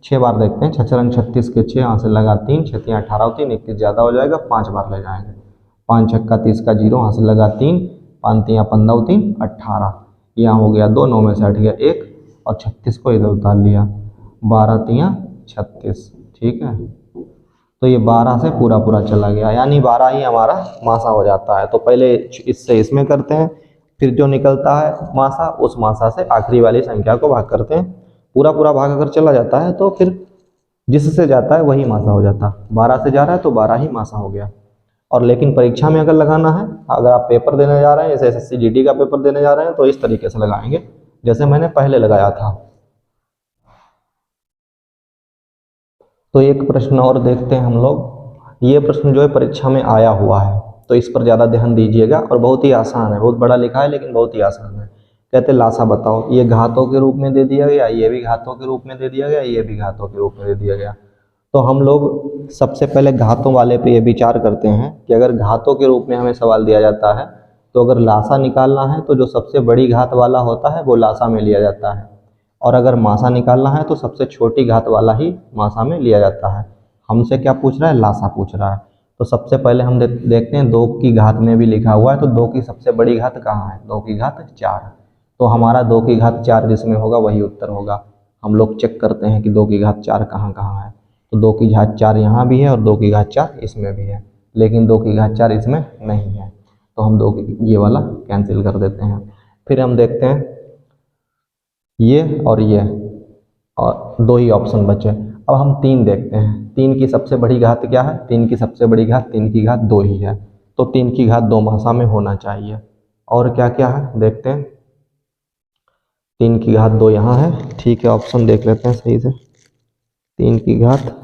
6 बार देखते हैं, 6 रंग 36 के 6 यहाँ से लगा 3, 6 3 18 होती है, 21 ज़्यादा हो जाएगा, 5 बार ले जाएंगे, 5 छक्का 30 का 0 यहाँ से लगा 3, 5 3 15 3 18, यहाँ हो गया 2, 9 में से 8 गया 1 और 36 को इधर उतार लिया, 12 3 36, ठीक है। तो ये 12 से पूरा पूरा चला गया, यानी 12 ही हमारा मासा हो जाता है। तो पहले इससे इसमें करते हैं, फिर जो निकलता है मासा, उस मासा से आखिरी वाली संख्या को भाग करते हैं। पूरा पूरा भाग अगर चला जाता है तो फिर जिससे जाता है वही मासा हो जाता है। 12 से जा रहा है तो 12 ही मासा हो गया। और लेकिन परीक्षा में अगर लगाना है, अगर आप पेपर देने जा रहे हैं, जैसे SSC GD का पेपर देने जा रहे हैं, तो इस तरीके से लगाएंगे जैसे मैंने पहले लगाया था। तो एक प्रश्न और देखते हैं हम लोग। ये प्रश्न जो है परीक्षा में आया हुआ है, तो इस पर ज़्यादा ध्यान दीजिएगा और बहुत ही आसान है, बहुत बड़ा लिखा है लेकिन बहुत ही आसान है। कहते लासा बताओ, ये घातों के रूप में दे दिया गया, ये भी घातों के रूप में दे दिया गया, ये भी घातों के रूप में दे दिया गया। तो हम लोग सबसे पहले घातों वाले पे ये विचार करते हैं कि अगर घातों के रूप में हमें सवाल दिया जाता है तो अगर लासा निकालना है तो जो सबसे बड़ी घात वाला होता है वो लासा में लिया जाता है, और अगर मासा निकालना है तो सबसे छोटी घात वाला ही मासा में लिया जाता है। हमसे क्या पूछ रहा है? लासा पूछ रहा है। तो सबसे पहले हम देखते हैं 2 की घात में भी लिखा हुआ है, तो 2 की सबसे बड़ी घात कहाँ है? 2 की घात 4। तो हमारा 2 की घात 4 जिसमें होगा वही उत्तर होगा। हम लोग चेक करते हैं कि 2 की घात 4 कहाँ कहाँ है। तो 2 की घात 4 यहाँ भी है और 2 की घात 4 इसमें भी है, लेकिन 2 की घात 4 इसमें नहीं है, तो हम 2 की ये वाला कैंसिल कर देते हैं। फिर हम देखते हैं ये और 2 ही ऑप्शन बचे। अब हम 3 देखते हैं। 3 की सबसे बड़ी घात क्या है? 3 की सबसे बड़ी घात 3 की घात 2 ही है, तो 3 की घात 2 मासा में होना चाहिए। और क्या क्या है देखते हैं। 3 की घात 2 यहाँ है, ठीक है, ऑप्शन देख लेते हैं सही से। 3 की घात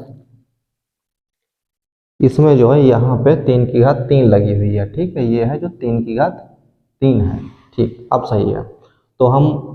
इसमें जो है यहाँ पे 3 की घात 3 लगी हुई है, ठीक है, ये है जो 3 की घात 3 है, ठीक, अब सही है। तो हम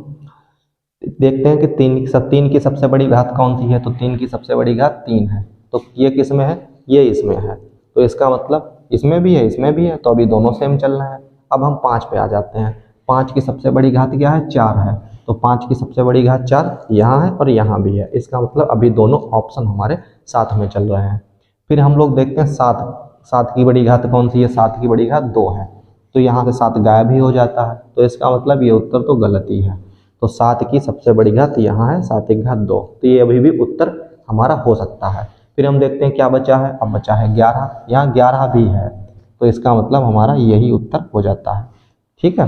देखते हैं कि 3 की सबसे बड़ी घात कौन सी है? तो 3 की सबसे बड़ी घात 3 है, तो ये किस में है? ये इसमें है, तो इसका मतलब इसमें भी है इसमें भी है, तो अभी दोनों सेम चल रहे हैं। अब हम 5 पे आ जाते हैं। 5 की सबसे बड़ी घात क्या है? 4 है, तो 5 की सबसे बड़ी घात 4 यहाँ है और यहाँ भी है, इसका मतलब अभी दोनों ऑप्शन हमारे साथ में चल रहे हैं। फिर हम लोग देखते हैं 7 की बड़ी घात कौन सी है? 7 की बड़ी घात 2 है, तो यहाँ से 7 गायब ही हो जाता है, तो इसका मतलब ये उत्तर तो गलत ही है। तो 7 की सबसे बड़ी घात यहाँ है 7 की घात 2, तो ये अभी भी उत्तर हमारा हो सकता है। फिर हम देखते हैं क्या बचा है। अब बचा है 11, यहाँ 11 भी है, तो इसका मतलब हमारा यही उत्तर हो जाता है, ठीक है।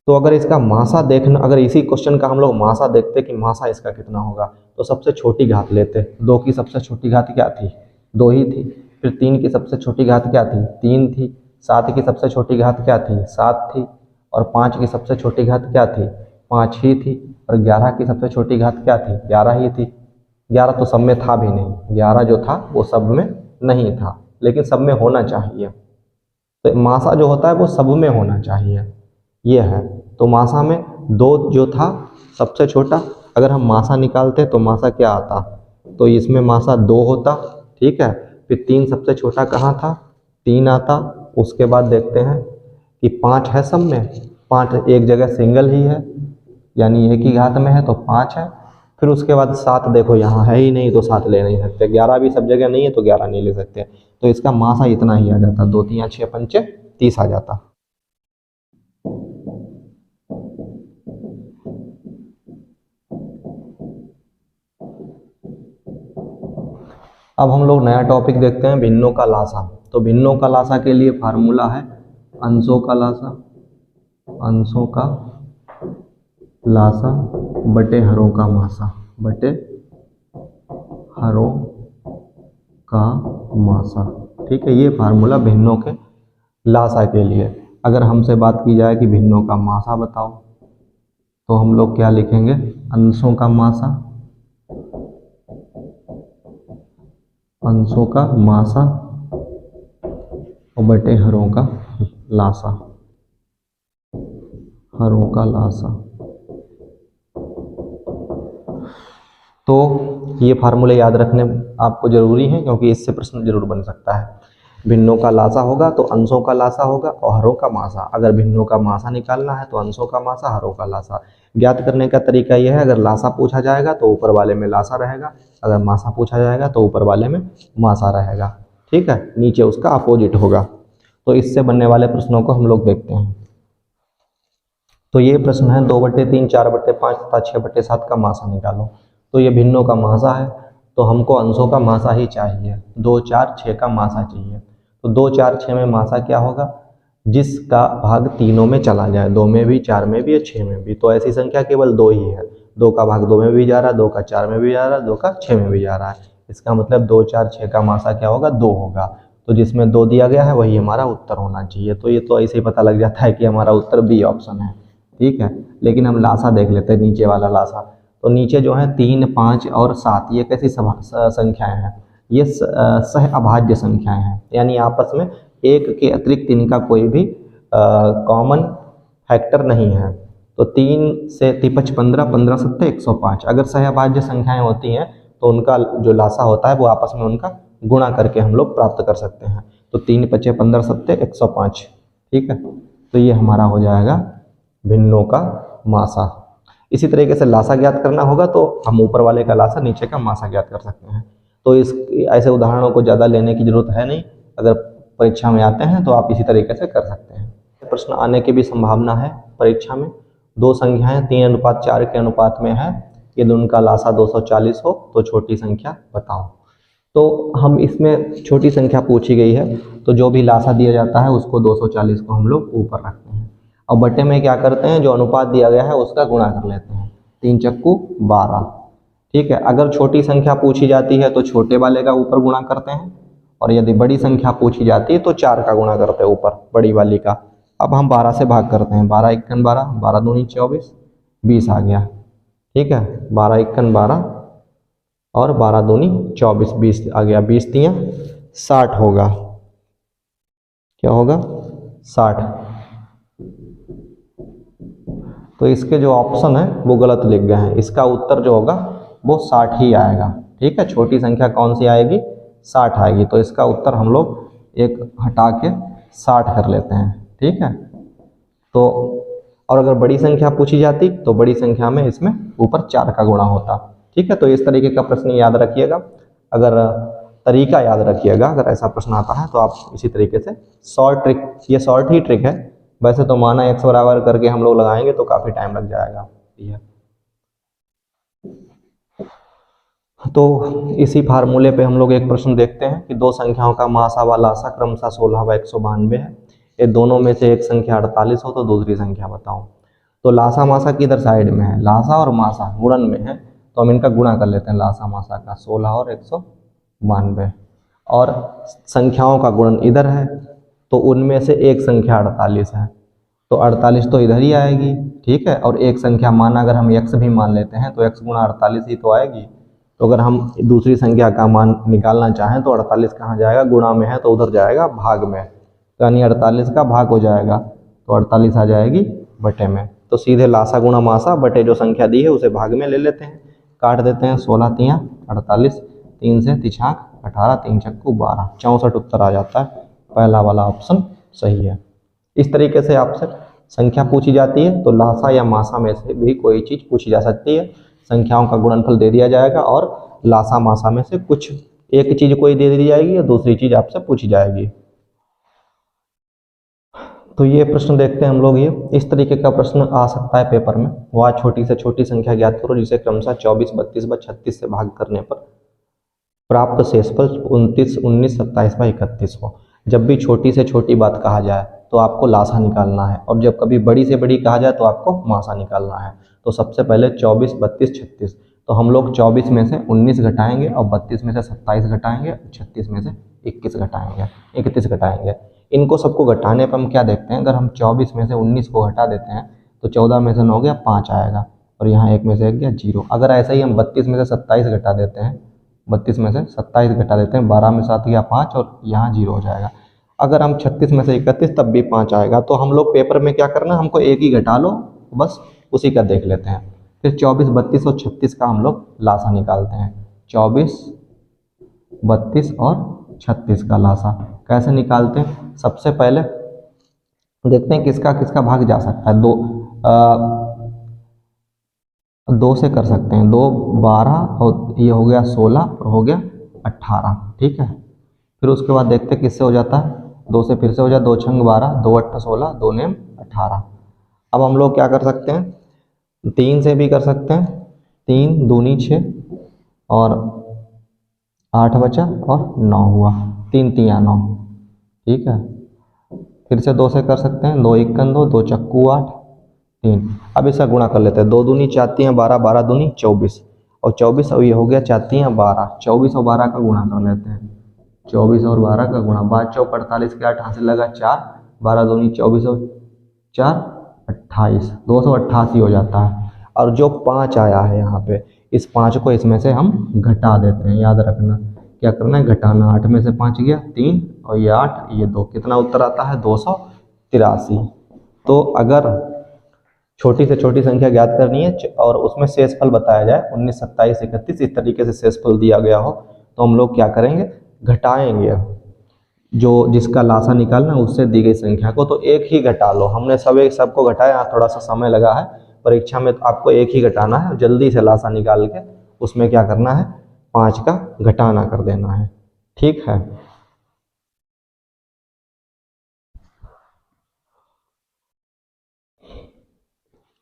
तो अगर इसका मासा देखना, अगर इसी क्वेश्चन का हम लोग मासा देखते कि मासा इसका कितना होगा, तो सबसे छोटी घात लेते। 2 की सबसे छोटी घात क्या थी? 2 ही थी। फिर 3 की सबसे छोटी घात क्या थी? 3 थी। 7 की सबसे छोटी घात क्या थी? 7 थी। और 5 की सबसे छोटी घात क्या थी? 5 ही थी। और 11 की सबसे छोटी घात क्या थी? 11 ही थी। 11 तो सब में था भी नहीं, 11 जो था वो सब में नहीं था, लेकिन सब में होना चाहिए। तो मासा जो होता है वो सब में होना चाहिए, ये है। तो मासा में 2 जो था सबसे छोटा, अगर हम मासा निकालते तो मासा क्या आता? तो इसमें मासा 2 होता, ठीक है। फिर 3 सबसे छोटा कहाँ था? 3 आता। उसके बाद देखते हैं कि 5 है सब में, 5 एक जगह सिंगल ही है, यानी एक ही घात में है, तो 5 है। फिर उसके बाद 7 देखो यहाँ है ही नहीं, तो 7 ले नहीं सकते। 11 भी सब जगह नहीं है, तो 11 नहीं ले सकते, तो इसका मासा इतना ही आ जाता, 2 3 6 पंचे 30 आ जाता। अब हम लोग नया टॉपिक देखते हैं, भिन्नों का लासा। तो भिन्नों का लासा के लिए फार्मूला है अंशों का लासा, अंशों का लासा बटे हरों का मासा, बटे हरों का मासा, ठीक है। ये फार्मूला भिन्नों के लासा के लिए। अगर हमसे बात की जाए कि भिन्नों का मासा बताओ, तो हम लोग क्या लिखेंगे? अंशों का मासा, अंशों का मासा और बटे हरों का लासा, हरों का लासा। तो ये फार्मूले याद रखने आपको जरूरी है, क्योंकि इससे प्रश्न जरूर बन सकता है। भिन्नों का लासा होगा तो अंशों का लासा होगा और हरों का मासा। अगर भिन्नों का मासा निकालना है तो अंशों का मासा, हरों का लासा। ज्ञात करने का तरीका यह है, अगर लासा पूछा जाएगा तो ऊपर वाले में लासा रहेगा, अगर मासा पूछा जाएगा तो ऊपर वाले में मासा रहेगा, ठीक है, नीचे उसका अपोजिट होगा। तो इससे बनने वाले प्रश्नों को हम लोग देखते हैं। तो ये प्रश्न है 2/3, 4/5 तथा 6/7 का मासा निकालो। तो ये भिन्नों का मासा है, तो हमको अंशों का मासा ही चाहिए। 2 4 6 का मासा चाहिए। तो 2 4 6 में मासा क्या होगा? जिसका भाग तीनों में चला जाए, 2 में भी, 4 में भी और 6 में भी। तो ऐसी संख्या केवल 2 ही है। 2 का भाग 2 में भी जा रहा है, 2 का 4 में भी जा रहा है, 2 का 6 में भी जा रहा है। इसका मतलब 2 4 6 का मासा क्या होगा? 2 होगा। तो जिसमें 2 दिया गया है वही हमारा उत्तर होना चाहिए। तो ये तो ऐसे ही पता लग जाता है कि हमारा उत्तर बी ऑप्शन है, ठीक है। लेकिन हम लासा देख लेते हैं, नीचे वाला लासा। तो नीचे जो है 3 5 और 7, ये कैसी संख्याएं हैं? ये सह अभाज्य संख्याएं हैं, यानी आपस में एक के अतिरिक्त इनका कोई भी कॉमन फैक्टर नहीं है। तो 3 से 5 15, 15 7 105। अगर सह अभाज्य संख्याएं होती हैं तो उनका जो लासा होता है वो आपस में उनका गुणा करके हम लोग प्राप्त कर सकते हैं। तो 3 5 15 7 105, ठीक है, तो ये हमारा हो जाएगा भिन्नों का मासा। इसी तरीके से लासा ज्ञात करना होगा तो हम ऊपर वाले का लासा नीचे का मासा ज्ञात कर सकते हैं। तो इस ऐसे उदाहरणों को ज़्यादा लेने की जरूरत है नहीं, अगर परीक्षा में आते हैं तो आप इसी तरीके से कर सकते हैं। प्रश्न आने की भी संभावना है परीक्षा में। दो संख्याएं 3:4 के अनुपात में है, यदि उनका लासा 240 हो तो छोटी संख्या बताओ। तो हम इसमें छोटी संख्या पूछी गई है, तो जो भी लासा दिया जाता है उसको 240 को हम लोग ऊपर रखते हैं और बटे में क्या करते हैं, जो अनुपात दिया गया है उसका गुणा कर लेते हैं। 3 चक्कू 12, ठीक है। अगर छोटी संख्या पूछी जाती है तो छोटे वाले का ऊपर गुणा करते हैं, और यदि बड़ी संख्या पूछी जाती है तो 4 का गुणा करते हैं ऊपर बड़ी वाली का। अब हम 12 से भाग करते हैं, 12 एकन 12, 12 दूनी 24, 20 आ गया, ठीक है। 12 एकन 12 और 12 दूनी 24, 20 आ गया, 20 तियां 60 होगा। क्या होगा? 60। तो इसके जो ऑप्शन है वो गलत लिख गए हैं, इसका उत्तर जो होगा वो 60 ही आएगा, ठीक है। छोटी संख्या कौन सी आएगी? 60 आएगी। तो इसका उत्तर हम लोग एक हटा के 60 कर लेते हैं, ठीक है। तो और अगर बड़ी संख्या पूछी जाती तो बड़ी संख्या में इसमें ऊपर 4 का गुणा होता, ठीक है। तो इस तरीके का प्रश्न याद रखिएगा, अगर तरीका याद रखिएगा, अगर ऐसा प्रश्न आता है तो आप इसी तरीके से शॉर्ट ट्रिक, ये शॉर्ट ही ट्रिक है, वैसे तो माना x बराबर करके हम लोग लगाएंगे तो काफ़ी टाइम लग जाएगा। तो इसी फार्मूले पे हम लोग एक प्रश्न देखते हैं कि दो संख्याओं का मासा व लासा क्रमशः 16 व 192 है, ये दोनों में से एक संख्या 48 हो तो दूसरी संख्या बताओ। तो लासा मासा किधर साइड में है? लासा और मासा गुणन में है, तो हम इनका गुणा कर लेते हैं लासा मासा का, 16 और 192, और संख्याओं का गुणन इधर है तो उनमें से एक संख्या 48 है, तो 48 तो इधर ही आएगी, ठीक है। और एक संख्या माना अगर हम x भी मान लेते हैं तो x गुणा 48 ही तो आएगी। तो अगर हम दूसरी संख्या का मान निकालना चाहें तो 48 कहाँ जाएगा? गुणा में है तो उधर जाएगा भाग में, तो यानी 48 का भाग हो जाएगा, तो 48 आ जाएगी बटे में। तो सीधे लासा गुणा मासा बटे जो संख्या दी है उसे भाग में ले लेते हैं, काट देते हैं, 16 तियां 48, 3 से तिछाक 18, 3 चक्कू 12, 64 उत्तर आ जाता है। पहला वाला ऑप्शन सही है। इस तरीके से आपसे संख्या पूछी जाती है तो लासा या मासा में से भी कोई चीज़ पूछी जा सकती है, संख्याओं का गुणनफल दे दिया जाएगा और लासा मासा में से कुछ एक चीज़ कोई दे दी जाएगी और दूसरी चीज़ आपसे पूछी जाएगी। तो ये प्रश्न देखते हैं हम लोग, ये इस तरीके का प्रश्न आ सकता है पेपर में। वह छोटी से छोटी संख्या ज्ञात करो जिसे क्रमशः 24, 32 व 36 से भाग करने पर प्राप्त शेषफल 29, 19, 27 व 31 हो। जब भी छोटी से छोटी बात कहा जाए तो आपको लासा निकालना है, और जब कभी बड़ी से बड़ी कहा जाए तो आपको मासा निकालना है। तो सबसे पहले 24, 32, 36, तो हम लोग 24 में से 19 घटाएंगे और 32 में से 27 घटाएंगे, 36 में से 21 घटाएंगे, 31 घटाएंगे। इनको सबको घटाने पर हम क्या देखते हैं, अगर हम 24 में से 19 को घटा देते हैं तो 14 में से 9 गया 5 आएगा, और यहाँ 1 में से 1 गया 0। अगर ऐसे ही हम 32 में से 27 घटा देते हैं, 32 में से 27 घटा देते हैं, 12 में 7 गया 5 और यहाँ 0 हो जाएगा। अगर हम 36 में से 31 तब भी 5 आएगा। तो हम लोग पेपर में क्या करना, हमको एक ही घटा लो, बस उसी का देख लेते हैं। फिर 24, 32 और 36 का हम लोग लासा निकालते हैं। 24, 32 और 36 का लासा कैसे निकालते हैं? सबसे पहले देखते हैं किसका किसका भाग जा सकता है। दो से कर सकते हैं, 2 12 और ये हो गया 16 और हो गया 18, ठीक है। फिर उसके बाद देखते हैं किससे हो जाता है, 2 से फिर से हो जाए, 2 छंग 12, 2 8 16, 2 नेम 18। अब हम लोग क्या कर सकते हैं, 3 से भी कर सकते हैं, 3 दूनी 6 और 8 बचा और 9 हुआ, 3 तियां 9, ठीक है। फिर से 2 से कर सकते हैं, 2 इक्कन 2, 2 चक्कू 8, 3। अब इसका गुणा कर लेते हैं, 2 दूनी 4 तियां 12, 12 दूनी 24 और 24 और ये हो गया 4 तियां 12, 24 और 12 का गुणा कर लेते हैं, 24 और 12 का गुणा, 5 चौक 48 के 8 हासिल लगा 4, 12 दूनी 24 और 4 28, 288 हो जाता है। और जो 5 आया है यहाँ पे, इस 5 को इसमें से हम घटा देते हैं। याद रखना क्या करना है, घटाना। 8 में से 5 गया 3 और ये 8 ये 2, कितना उत्तर आता है 283। तो अगर छोटी से छोटी संख्या ज्ञात करनी है और उसमें शेषफल बताया जाए 19, 27, 31, इस तरीके से शेषफल दिया गया हो तो हम लोग क्या करेंगे, घटाएंगे। जो जिसका लासा निकालना है उससे दी गई संख्या को तो एक ही घटा लो। हमने सबको घटाया, थोड़ा सा समय लगा है, परीक्षा में तो आपको एक ही घटाना है। जल्दी से लासा निकाल के उसमें क्या करना है, 5 का घटाना कर देना है। ठीक है,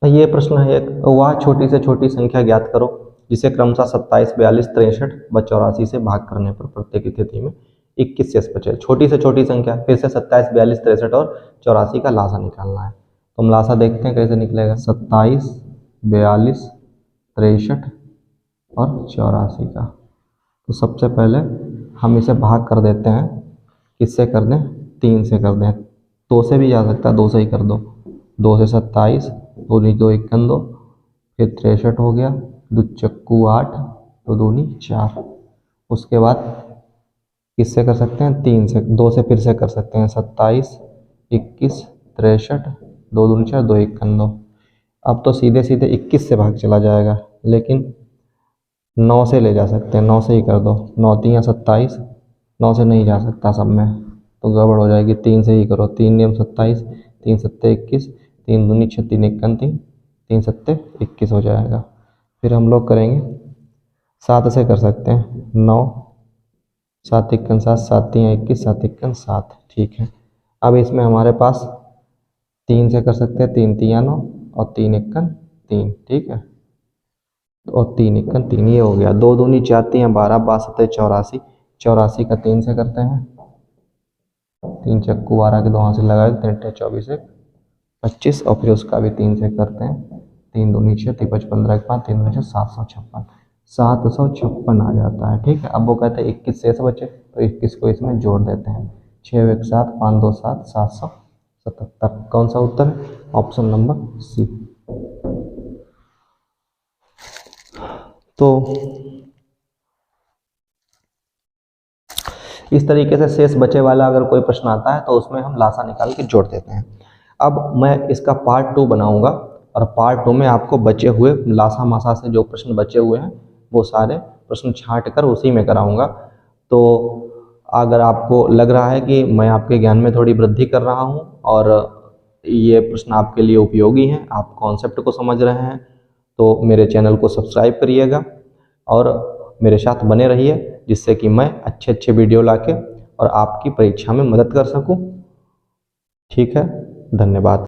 ये प्रश्न है एक, वह छोटी से छोटी संख्या ज्ञात करो जिसे क्रमशः 27, 42, 63 व 84 से भाग करने पर प्रत्येक स्थिति में 21 शेष बचे। छोटी से छोटी संख्या फिर से 27, 42, 63 और 84 का लासा निकालना है। तो हम लासा देखते हैं कैसे निकलेगा। 27, 42, 63 और 84 का। तो सबसे पहले हम इसे भाग कर देते हैं। किससे कर दें, 3 से कर दें। 2 से भी जा सकता है, 2 से ही कर दो। 2 से 27, 2 दूनी 2 51 2, फिर 63 हो गया, 2 चक्कू 8, 2 दूनी 4। उसके बाद किससे कर सकते हैं, 3 से, 2 से फिर से कर सकते हैं। 27, 21, 63, 2 दूनी 4, 2 51 2। अब तो सीधे सीधे 21 से भाग चला जाएगा, लेकिन 9 से ले जा सकते हैं। 9 से ही कर दो। 9 3 27, 9 से नहीं जा सकता सब में, तो गड़बड़ हो जाएगी। 3 से ही करो। 3 नियम 27, 3 सत्ते 21, 3 दूनी 6, 3 51 3, 3 सत्ते 21 हो जाएगा। फिर हम लोग करेंगे 7 से कर सकते हैं। 9, 7 51 7, 7 3 21, 7 51 7। ठीक है, अब इसमें हमारे पास 3 से कर सकते हैं। 3 3 9 और 3 51 3। ठीक है, और 3 51 3, ये हो गया। 2 दूनी 4 3 12, 62 84, 84 का 3 से करते हैं। 3 चक्कू 12 के 2 हाथ से लगाए, 3 24 1 25, और फिर उसका भी 3 से करते हैं। 3 दूनी 6, 3 5 15 5, 3 दूनी 6, 756, 756 आ जाता है। ठीक है, अब वो कहते हैं 21 शेष बचे, तो 21 को इसमें जोड़ देते हैं। 6 1 7, 5 2 7, 777। कौन सा उत्तर है, ऑप्शन नंबर सी। तो इस तरीके से शेष बचे वाला अगर कोई प्रश्न आता है तो उसमें हम लासा निकाल के जोड़ देते हैं। अब मैं इसका पार्ट 2 बनाऊंगा, और पार्ट 2 में आपको बचे हुए लासा मासा से जो प्रश्न बचे हुए हैं वो सारे प्रश्न छांट कर उसी में कराऊंगा। तो अगर आपको लग रहा है कि मैं आपके ज्ञान में थोड़ी वृद्धि कर रहा हूं और ये प्रश्न आपके लिए उपयोगी हैं, आप कॉन्सेप्ट को समझ रहे हैं, तो मेरे चैनल को सब्सक्राइब करिएगा और मेरे साथ बने रहिए, जिससे कि मैं अच्छे अच्छे वीडियो लाके और आपकी परीक्षा में मदद कर सकूं। ठीक है, धन्यवाद।